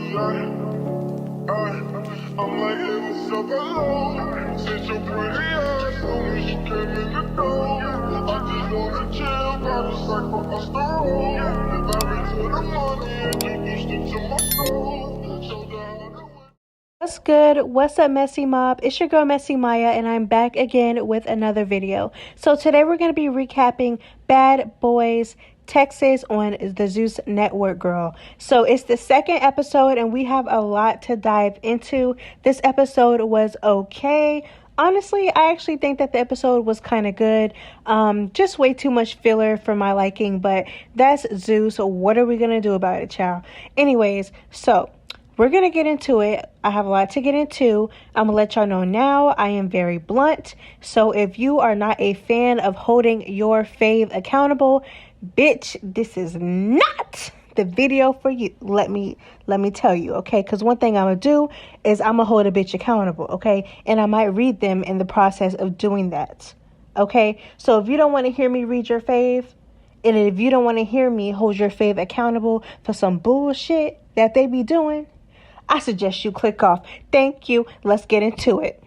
I'm like, hey, what's up, hello? Since your pretty ass told me she came in the door. I just wanna chill, got a sack for us to roll. Married to the money, introduced it to my soul. Showed her how to win. What's good? What's up, Messy Mob? It's your girl, Messy Maya, and I'm back again with another video. So today we're going to be recapping Bad Boys Texas on the Zeus Network, girl. So it's the second episode, and we have a lot to dive into. This episode was okay. Honestly, I actually think that the episode was kind of good. Just way too much filler for my liking, but that's Zeus. So what are we going to do about it, child? Anyways, so we're going to get into it. I have a lot to get into. I'm going to let y'all know now. I am very blunt. So if you are not a fan of holding your fave accountable, bitch, this is not the video for you. Let me tell you, okay? Because one thing I'm going to do is I'm going to hold a bitch accountable, okay? And I might read them in the process of doing that, okay? So if you don't want to hear me read your fave, and if you don't want to hear me hold your fave accountable for some bullshit that they be doing, I suggest you click off. Thank you. Let's get into it.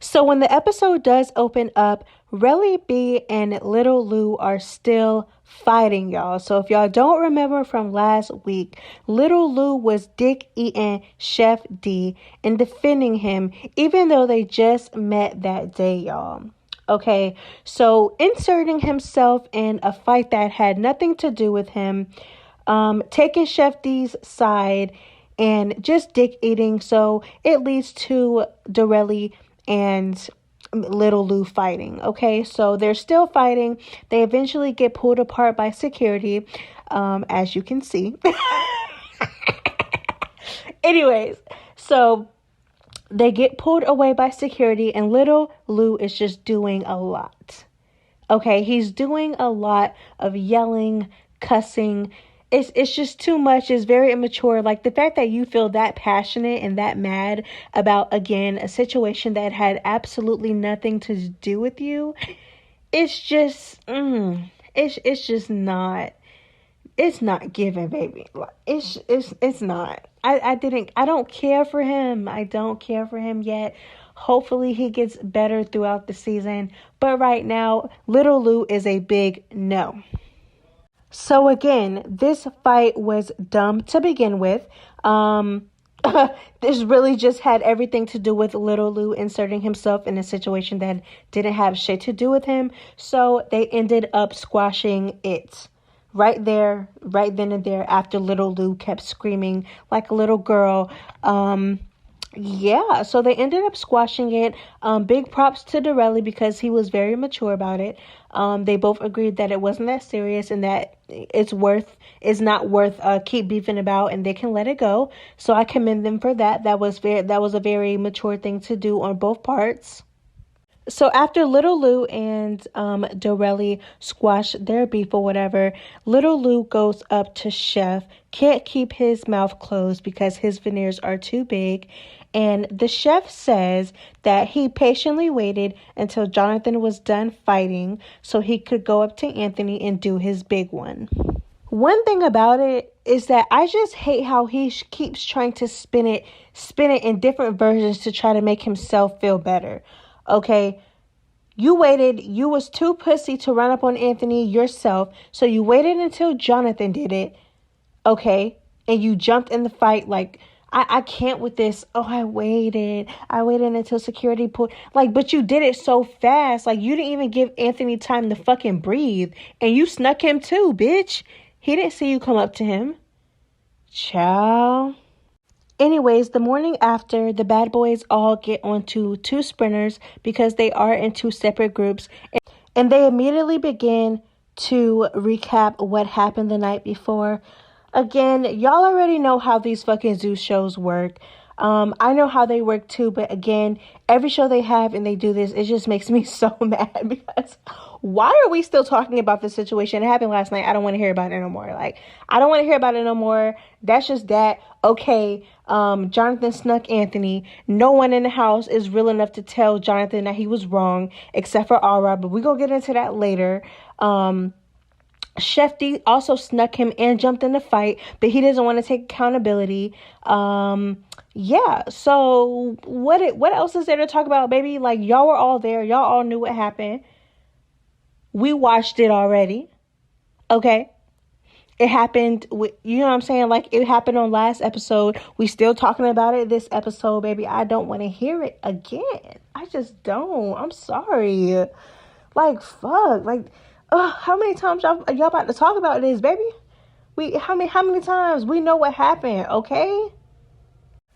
So when the episode does open up, Relly B and Little Lou are still fighting, y'all. So if y'all don't remember from last week, Little Lou was dick-eating Chef D and defending him, even though they just met that day, y'all. Okay, so inserting himself in a fight that had nothing to do with him, taking Chef D's side, and just dick eating. So it leads to Dorelli and Little Lou fighting. Okay, so they're still fighting. They eventually get pulled apart by security, as you can see. Anyways, so they get pulled away by security, and Little Lou is just doing a lot. Okay, he's doing a lot of yelling, cussing. It's just too much. It's very immature. Like, the fact that you feel that passionate and that mad about, again, a situation that had absolutely nothing to do with you, it's just, it's just not, it's not given, baby. Like, it's not. I don't care for him. I don't care for him yet. Hopefully he gets better throughout the season. But right now, Little Lou is a big no. So again, this fight was dumb to begin with. This really just had everything to do with Little Lou inserting himself in a situation that didn't have shit to do with him. So they ended up squashing it right there, right then and there, after Little Lou kept screaming like a little girl. Yeah, so they ended up squashing it. Big props to Dorelli because he was very mature about it. They both agreed that it wasn't that serious and that it's not worth keep beefing about, and they can let it go. So I commend them for that. That was a very mature thing to do on both parts. So after Little Lou and Dorelli squash their beef or whatever, Little Lou goes up to Chef, can't keep his mouth closed because his veneers are too big. And the chef says that he patiently waited until Jonathan was done fighting so he could go up to Anthony and do his big one. One thing about it is that I just hate how he keeps trying to spin it in different versions to try to make himself feel better. Okay, you waited. You was too pussy to run up on Anthony yourself, so you waited until Jonathan did it. Okay, and you jumped in the fight like, I can't with this. Oh, I waited until security pulled. Like, but you did it so fast. Like, you didn't even give Anthony time to fucking breathe. And you snuck him too, bitch. He didn't see you come up to him. Ciao. Anyways, the morning after, the bad boys all get onto two sprinters because they are in two separate groups. And they immediately begin to recap what happened the night before. Again, y'all already know how these fucking Zeus shows work. I know how they work too, but again, every show they have and they do this, it just makes me so mad because why are we still talking about this situation? It happened last night. I don't want to hear about it no more. Like, I don't want to hear about it no more. That's just that. Okay, Jonathan snuck Anthony. No one in the house is real enough to tell Jonathan that he was wrong, except for Aura, but we're going to get into that later. Chef D also snuck him and jumped in the fight, but he doesn't want to take accountability. Yeah. So what else is there to talk about, baby? Like, y'all were all there. Y'all all knew what happened. We watched it already. Okay. It happened with, you know what I'm saying? Like, it happened on last episode. We still talking about it this episode, baby. I don't want to hear it again. I just don't. I'm sorry. Like, fuck. Like, how many times y'all about to talk about this, baby? How many times? We know what happened, okay?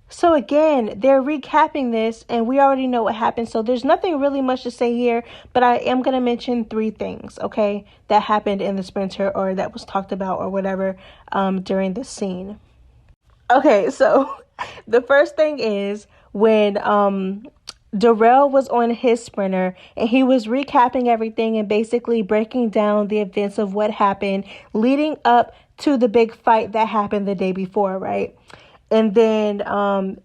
So again, they're recapping this, and we already know what happened. So there's nothing really much to say here, but I am going to mention 3 things, okay, that happened in the sprinter, or that was talked about, or whatever, during the scene. Okay, so the first thing is when Darrell was on his sprinter and he was recapping everything and basically breaking down the events of what happened leading up to the big fight that happened the day before, right? And then,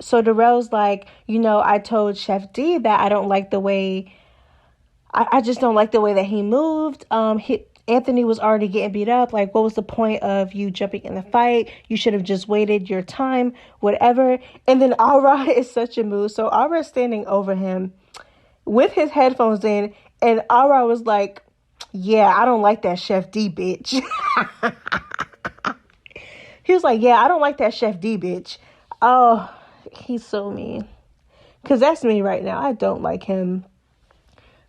so Darrell's like, I told Chef D that I don't like the way, I just don't like the way that he moved. Anthony was already getting beat up. Like, what was the point of you jumping in the fight? You should have just waited your time, whatever. And then Aura is such a mood. So Aura is standing over him with his headphones in. And Aura was like, yeah, I don't like that Chef D bitch. He was like, yeah, I don't like that Chef D bitch. Oh, he's so mean. Because that's me right now. I don't like him.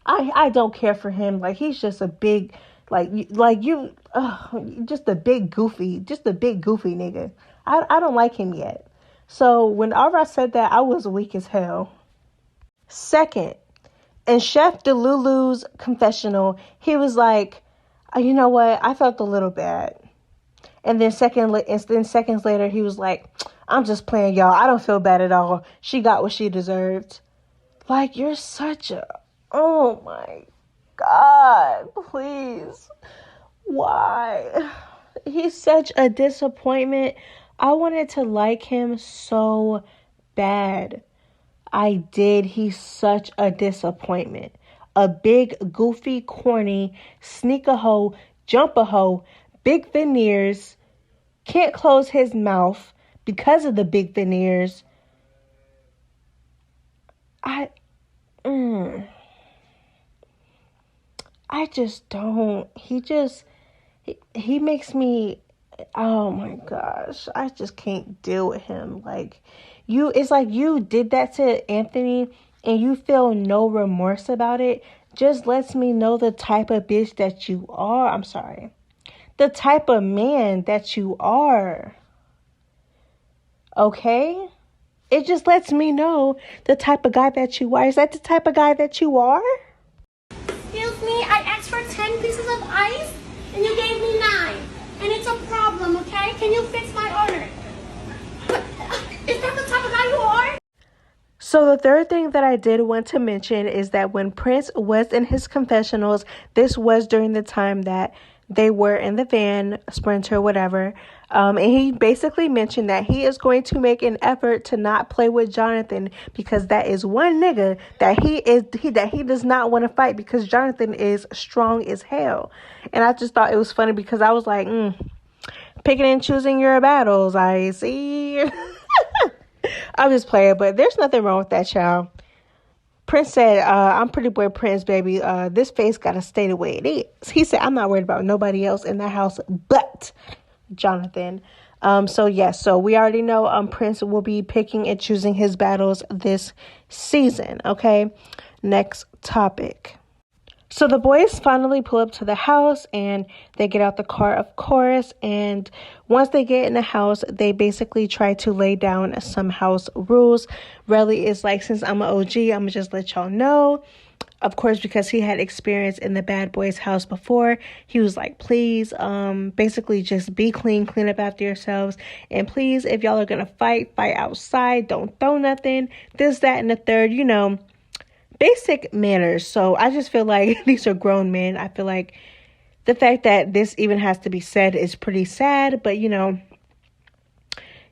I don't care for him. Like, he's just a big... just a big goofy nigga. I don't like him yet. So when Aura said that, I was weak as hell. Second, in Chef Delulu's confessional, he was like, you know what? I felt a little bad. And then seconds later, he was like, I'm just playing, y'all. I don't feel bad at all. She got what she deserved. Like, you're such a... Oh my God, please. Why? He's such a disappointment. I wanted to like him so bad. I did. He's such a disappointment. A big, goofy, corny, sneak-a-hoe, jump-a-hoe, big veneers, can't close his mouth because of the big veneers. I just don't. He makes me, oh my gosh, I just can't deal with him. Like, it's like you did that to Anthony and you feel no remorse about it. Just lets me know the type of bitch that you are. I'm sorry. The type of man that you are. Okay? It just lets me know the type of guy that you are. Is that the type of guy that you are? Excuse me, I asked for 10 pieces of ice and you gave me 9. And it's a problem, okay? Can you fix my order? But, is that the type of guy you are? So the third thing that I did want to mention is that when Prince was in his confessionals, this was during the time that they were in the van, sprinter, whatever. And he basically mentioned that he is going to make an effort to not play with Jonathan because that is one nigga that he does not want to fight because Jonathan is strong as hell. And I just thought it was funny because I was like, picking and choosing your battles. I see. I'm just playing, but there's nothing wrong with that, child. Prince said, I'm pretty boy Prince, baby. This face got to stay the way it is. He said, I'm not worried about nobody else in that house but Jonathan. So we already know Prince will be picking and choosing his battles this season, okay? Next topic. So the boys finally pull up to the house and they get out the car, of course. And once they get in the house, they basically try to lay down some house rules. Relly is like, since I'm an OG, I'm going to just let y'all know. Of course, because he had experience in the bad boys' house before, he was like, please, basically just be clean up after yourselves. And please, if y'all are going to fight outside. Don't throw nothing. This, that, and the third, basic manners. So I just feel like these are grown men. I feel like the fact that this even has to be said is pretty sad, but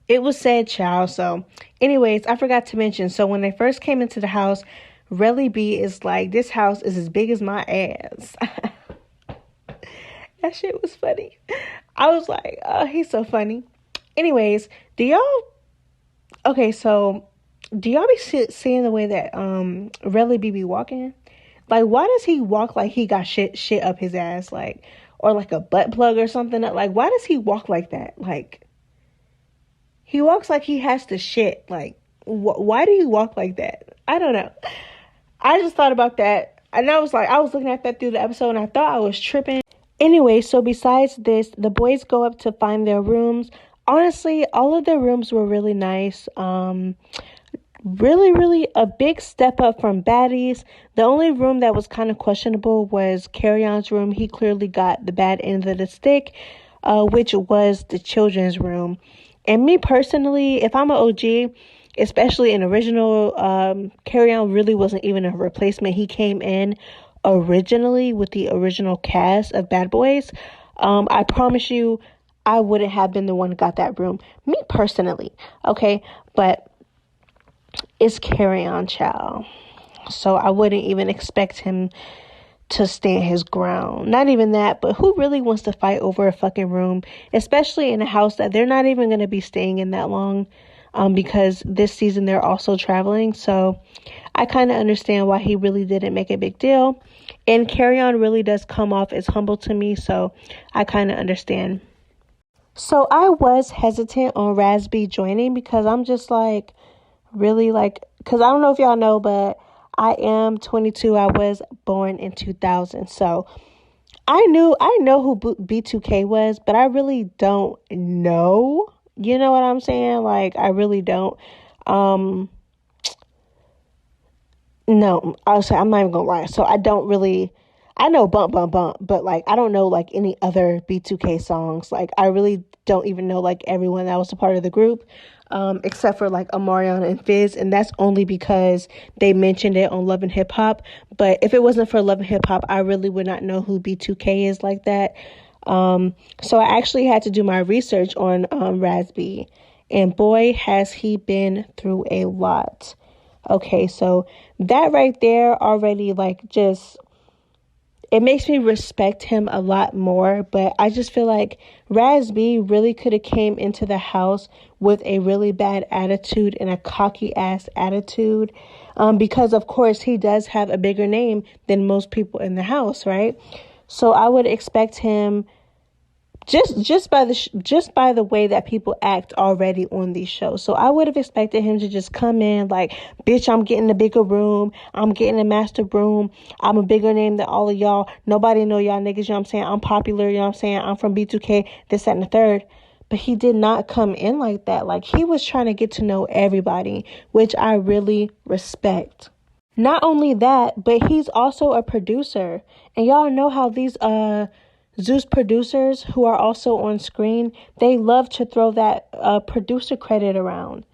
it was said, child. So anyways, I forgot to mention, so when they first came into the house, Relly B is like, this house is as big as my ass. That shit was funny. I was like, oh, he's so funny. Anyways, do y'all be seeing the way that Relly be walking? Like, why does he walk like he got shit up his ass, like, or like a butt plug or something? Like, why does he walk like that? Like, he walks like he has to shit. Like, why do you walk like that? I don't know. I just thought about that, and I was looking at that through the episode, and I thought I was tripping. Anyway, so besides this, the boys go up to find their rooms. Honestly, all of their rooms were really nice. Really a big step up from Baddie's. The only room that was kind of questionable was Carry-On's room. He clearly got the bad end of the stick, which was the children's room. And me personally, if I'm an OG, especially an original, Carry-On really wasn't even a replacement. He came in originally with the original cast of Bad Boys. I promise you, I wouldn't have been the one who got that room. Me personally, okay? But it's Carry-On, child. So I wouldn't even expect him to stand his ground. Not even that, but who really wants to fight over a fucking room, especially in a house that they're not even going to be staying in that long, because this season they're also traveling. So I kind of understand why he really didn't make a big deal. And Carry-On really does come off as humble to me, so I kind of understand. So I was hesitant on Raz-B joining because I'm just like, really, like, because I don't know if y'all know, but I am 22. I was born in 2000. So I know who B2K was, but I really don't know. You know what I'm saying? Like, I really don't. No, I'm not even gonna lie. So I don't really, I know Bump Bump Bump, but like, I don't know like any other B2K songs. Like, I really don't even know like everyone that was a part of the group. Except for like Omarion and Fizz, and that's only because they mentioned it on Love and Hip Hop. But if it wasn't for Love and Hip Hop, I really would not know who B2K is like that. So I actually had to do my research on Raz-B, and boy, has he been through a lot. Okay, so that right there already like just, it makes me respect him a lot more. But I just feel like Raz-B really could have came into the house with a really bad attitude and a cocky ass attitude, because of course he does have a bigger name than most people in the house, right? So I would expect him, just by the way that people act already on these shows. So I would have expected him to just come in like, bitch, I'm getting a bigger room. I'm getting a master room. I'm a bigger name than all of y'all. Nobody know y'all niggas, you know what I'm saying? I'm popular, you know what I'm saying? I'm from B2K, this, that, and the third. But he did not come in like that. Like, he was trying to get to know everybody, which I really respect. Not only that, but he's also a producer. And y'all know how these Zeus producers who are also on screen, they love to throw that producer credit around.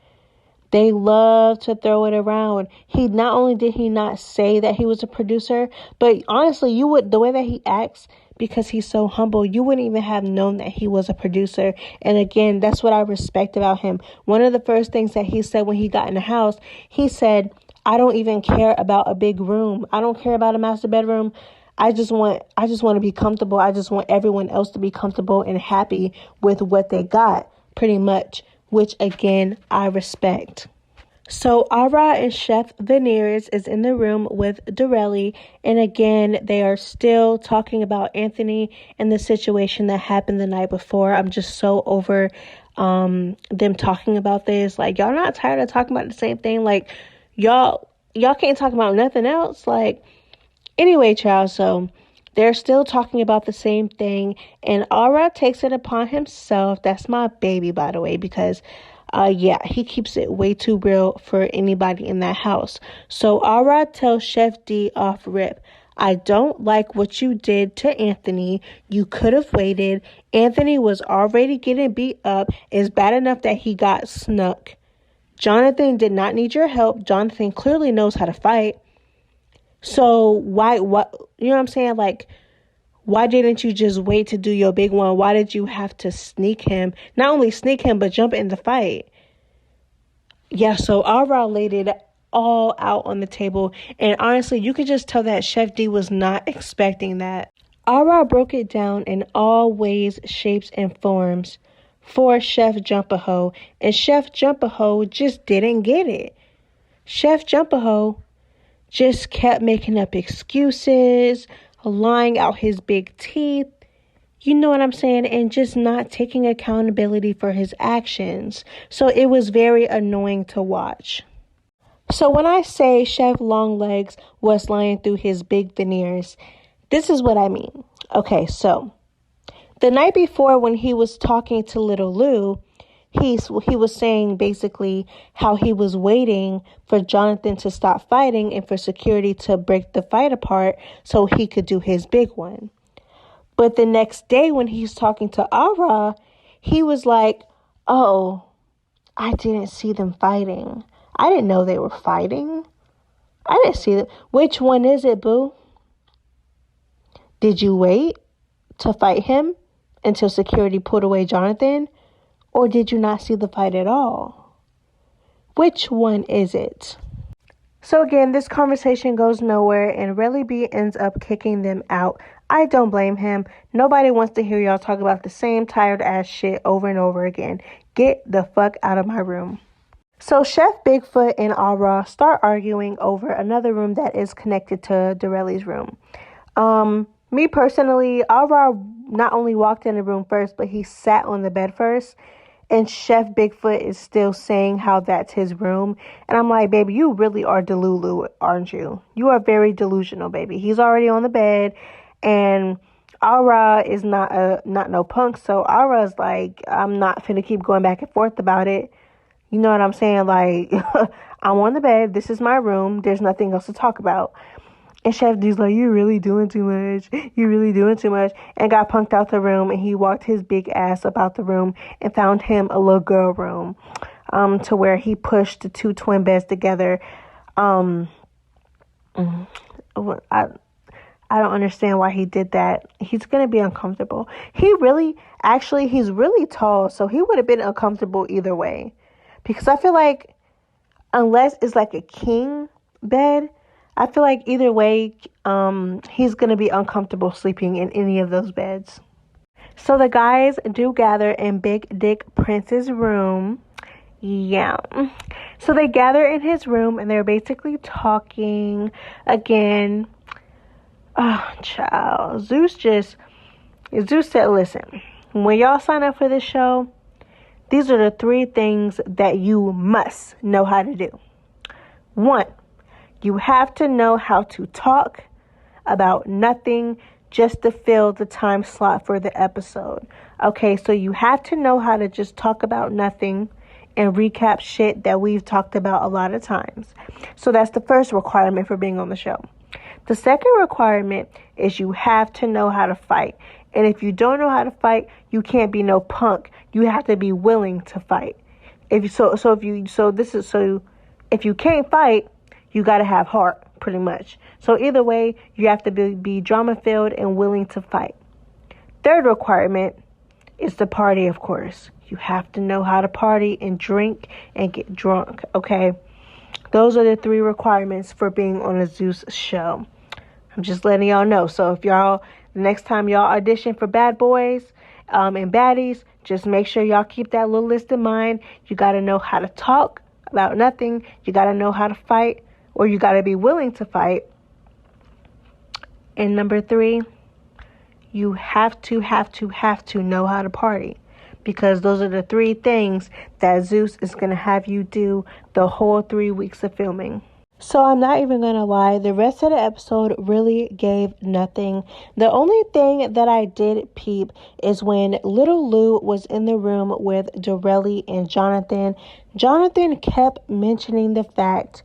They love to throw it around. He not only did he not say that he was a producer, but honestly, you would, the way that he acts, because he's so humble, you wouldn't even have known that he was a producer. And again, that's what I respect about him. One of the first things that he said when he got in the house, he said, I don't even care about a big room. I don't care about a master bedroom. I just want to be comfortable. I just want everyone else to be comfortable and happy with what they got, pretty much, which again, I respect. So Ara and Chef Veneers is in the room with Dorelli, and again, they are still talking about Anthony and the situation that happened the night before. I'm just so over them talking about this. Like, y'all not tired of talking about the same thing? Like, y'all can't talk about nothing else? Like, anyway, child, so they're still talking about the same thing, and Ara takes it upon himself. That's my baby, by the way, because he keeps it way too real for anybody in that house. So Ara tells Chef D off rip, I don't like what you did to Anthony. You could have waited. Anthony was already getting beat up. It's bad enough that he got snuck. Jonathan did not need your help. Jonathan clearly knows how to fight. So why, you know what I'm saying? Like, why didn't you just wait to do your big one? Why did you have to sneak him? Not only sneak him, but jump in the fight. Yeah, so Ara laid it all out on the table. And honestly, you could just tell that Chef D was not expecting that. Ara broke it down in all ways, shapes, and forms for Chef Jumpaho, and Chef Jumpaho just didn't get it. Chef Jumpaho just kept making up excuses, lying out his big teeth, you know what I'm saying, and just not taking accountability for his actions. So it was very annoying to watch. So when I say Chef Longlegs was lying through his big veneers, this is what I mean. Okay, so the night before when he was talking to Little Lou, he was saying basically how he was waiting for Jonathan to stop fighting and for security to break the fight apart so he could do his big one. But the next day when he's talking to Ara, he was like, oh, I didn't see them fighting. I didn't know they were fighting. I didn't see them. Which one is it, boo? Did you wait to fight him until security put away Jonathan? Or did you not see the fight at all? Which one is it? So again, this conversation goes nowhere and Relly B ends up kicking them out. I don't blame him. Nobody wants to hear y'all talk about the same tired ass shit over and over again. Get the fuck out of my room. So Chef Bigfoot and Ara start arguing over another room that is connected to Dorelli's room. Me personally, Ara not only walked in the room first, but he sat on the bed first. And Chef Bigfoot is still saying how that's his room. And I'm like, baby, you really are delulu, aren't you? You are very delusional, baby. He's already on the bed. And Ara is not no punk. So Ara's like, I'm not finna keep going back and forth about it. You know what I'm saying? Like, I'm on the bed. This is my room. There's nothing else to talk about. And Chef D's like, you're really doing too much. You're really doing too much. And got punked out the room. And he walked his big ass about the room and found him a little girl room. To where he pushed the two twin beds together. I don't understand why he did that. He's going to be uncomfortable. He's really tall. So he would have been uncomfortable either way. Because I feel like unless it's like a king bed, I feel like either way, he's going to be uncomfortable sleeping in any of those beds. So the guys do gather in Big Dick Prince's room. Yeah. So they gather in his room and they're basically talking again. Oh, child. Zeus said, listen, when y'all sign up for this show, these are the 3 things that you must know how to do. 1, you have to know how to talk about nothing just to fill the time slot for the episode. Okay, so you have to know how to just talk about nothing and recap shit that we've talked about a lot of times. So that's the first requirement for being on the show. The second requirement is you have to know how to fight. And if you don't know how to fight, you can't be no punk. You have to be willing to fight. If you can't fight, you got to have heart, pretty much. So either way, you have to be drama-filled and willing to fight. Third requirement is the party, of course. You have to know how to party and drink and get drunk, okay? Those are the 3 requirements for being on a Zeus show. I'm just letting y'all know. So if the next time y'all audition for bad boys and baddies, just make sure y'all keep that little list in mind. You got to know how to talk about nothing. You got to know how to fight. Or you got to be willing to fight. And number 3, you have to know how to party. Because those are the 3 things that Zeus is going to have you do the whole 3 weeks of filming. So I'm not even going to lie. The rest of the episode really gave nothing. The only thing that I did peep is when Little Lou was in the room with Dorelli and Jonathan. Jonathan kept mentioning the fact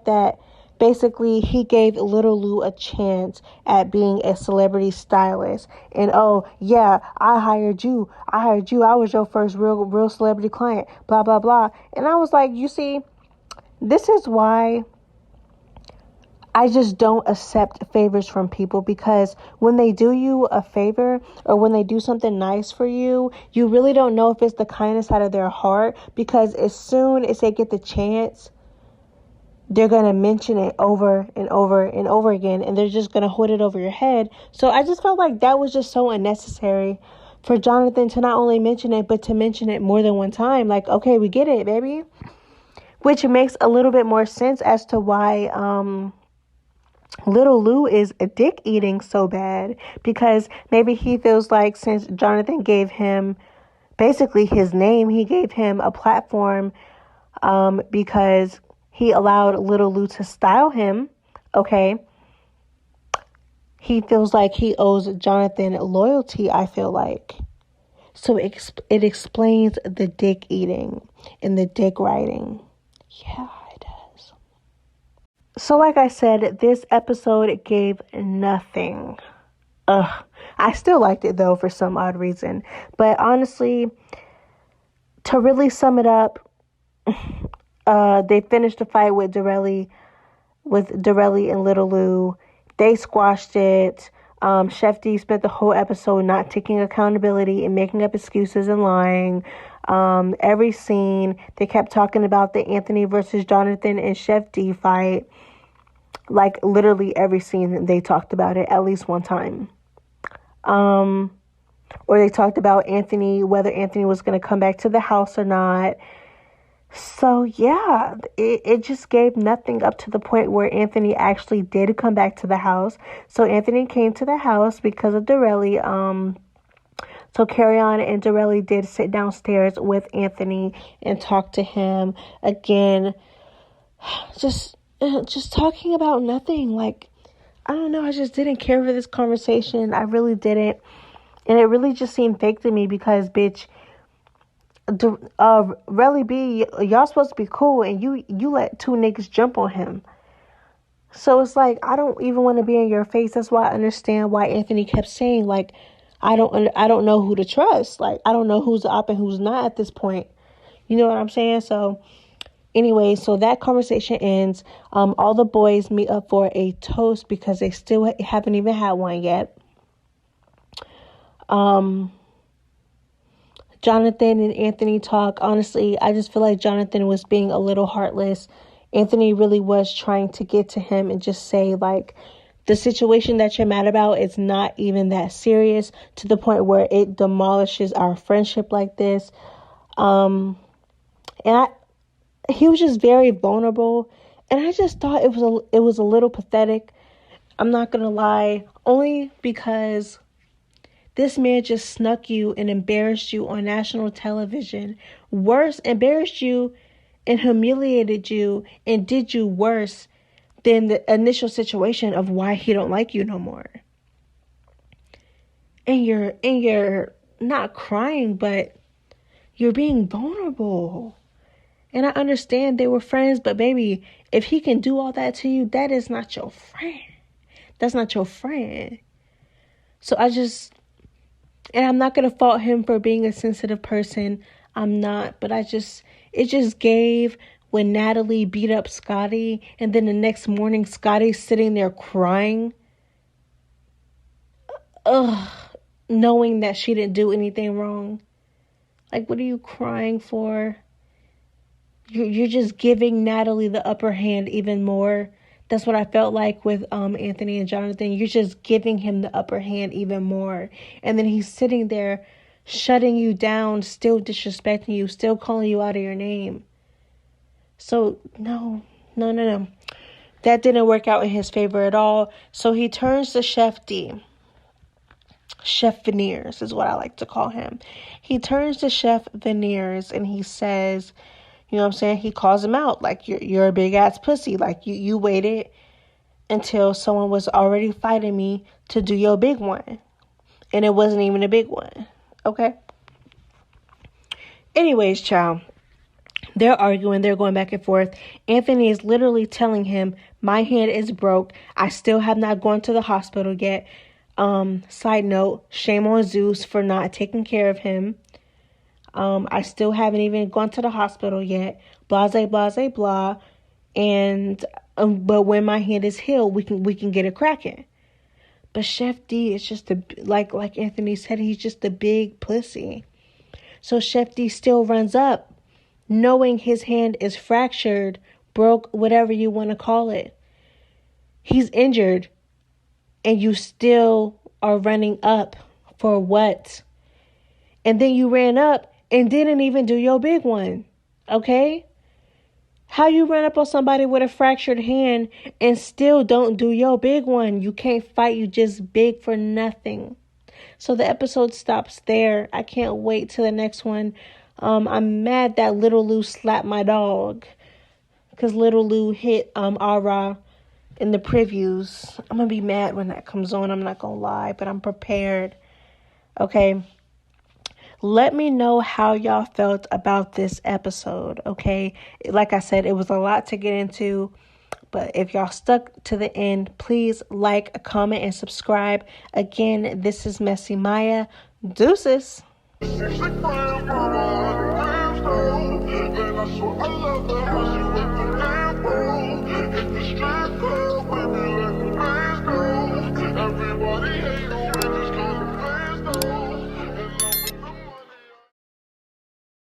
that basically he gave Little Lou a chance at being a celebrity stylist. And oh, yeah, I hired you. I was your first real celebrity client. Blah, blah, blah. And I was like, you see, this is why I just don't accept favors from people, because when they do you a favor or when they do something nice for you, you really don't know if it's the kindness out of their heart, because as soon as they get the chance, they're going to mention it over and over and over again, and they're just going to hold it over your head. So I just felt like that was just so unnecessary for Jonathan to not only mention it, but to mention it more than one time. Like, okay, we get it, baby. Which makes a little bit more sense as to why little Lou is dick eating so bad, because maybe he feels like since Jonathan gave him basically his name, he gave him a platform because he allowed little Lou to style him. Okay. He feels like he owes Jonathan loyalty, I feel like. So it explains the dick eating and the dick riding. Yeah, it does. So like I said, this episode gave nothing. I still liked it though for some odd reason. But honestly, to really sum it up, they finished the fight with Dorelli and Little Lou. They squashed it. Chef D spent the whole episode not taking accountability and making up excuses and lying. Every scene, they kept talking about the Anthony versus Jonathan and Chef D fight. Like, literally every scene, they talked about it at least one time. Or they talked about Anthony, whether Anthony was going to come back to the house or not. So, yeah, it just gave nothing up to the point where Anthony actually did come back to the house. So, Anthony came to the house because of Dorelli. So, Carry-On and Dorelli did sit downstairs with Anthony and talk to him. Again, just talking about nothing. Like, I don't know, I just didn't care for this conversation. I really didn't. And it really just seemed fake to me because, bitch, Relly B, y'all supposed to be cool, and you let two niggas jump on him. So it's like, I don't even want to be in your face. That's why I understand why Anthony kept saying, like, I don't know who to trust. Like, I don't know who's up and who's not at this point. You know what I'm saying? So anyway, so that conversation ends. All the boys meet up for a toast because they still haven't even had one yet. Jonathan and Anthony talk. Honestly, I just feel like Jonathan was being a little heartless. Anthony really was trying to get to him and just say, like, the situation that you're mad about is not even that serious to the point where it demolishes our friendship like this. He was just very vulnerable, and I just thought it was a little pathetic. I'm not gonna lie, only because this man just snuck you and embarrassed you on national television. Worse, embarrassed you and humiliated you and did you worse than the initial situation of why he don't like you no more. And you're not crying, but you're being vulnerable. And I understand they were friends, but baby, if he can do all that to you, that is not your friend. That's not your friend. So and I'm not going to fault him for being a sensitive person. I'm not. But it just gave when Natalie beat up Scotty. And then the next morning, Scotty's sitting there crying. Knowing that she didn't do anything wrong. Like, what are you crying for? You're just giving Natalie the upper hand even more. That's what I felt like with Anthony and Jonathan. You're just giving him the upper hand even more. And then he's sitting there shutting you down, still disrespecting you, still calling you out of your name. So, no. That didn't work out in his favor at all. So he turns to Chef D. Chef Veneers is what I like to call him. He turns to Chef Veneers and he says, you know what I'm saying? He calls him out like, you're a big ass pussy. Like, you waited until someone was already fighting me to do your big one. And it wasn't even a big one. Okay? Anyways, child. They're arguing. They're going back and forth. Anthony is literally telling him, my hand is broke. I still have not gone to the hospital yet. Side note, shame on Zeus for not taking care of him. I still haven't even gone to the hospital yet. Blase, blase, blah. And but when my hand is healed, we can get it cracking. But Chef D is just like Anthony said, he's just a big pussy. So Chef D still runs up, knowing his hand is fractured, broke, whatever you want to call it. He's injured and you still are running up for what? And then you ran up and didn't even do your big one. Okay? How you run up on somebody with a fractured hand and still don't do your big one? You can't fight, you just big for nothing. So the episode stops there. I can't wait till the next one. I'm mad that Little Lou slapped my dog. Because Little Lou hit Ara in the previews. I'm going to be mad when that comes on. I'm not going to lie, but I'm prepared. Okay. Let me know how y'all felt about this episode, okay? Like I said, it was a lot to get into, but if y'all stuck to the end, please like, comment, and subscribe. Again, this is Messy Maya. Deuces. She's a grandma, grandma, and I swear I love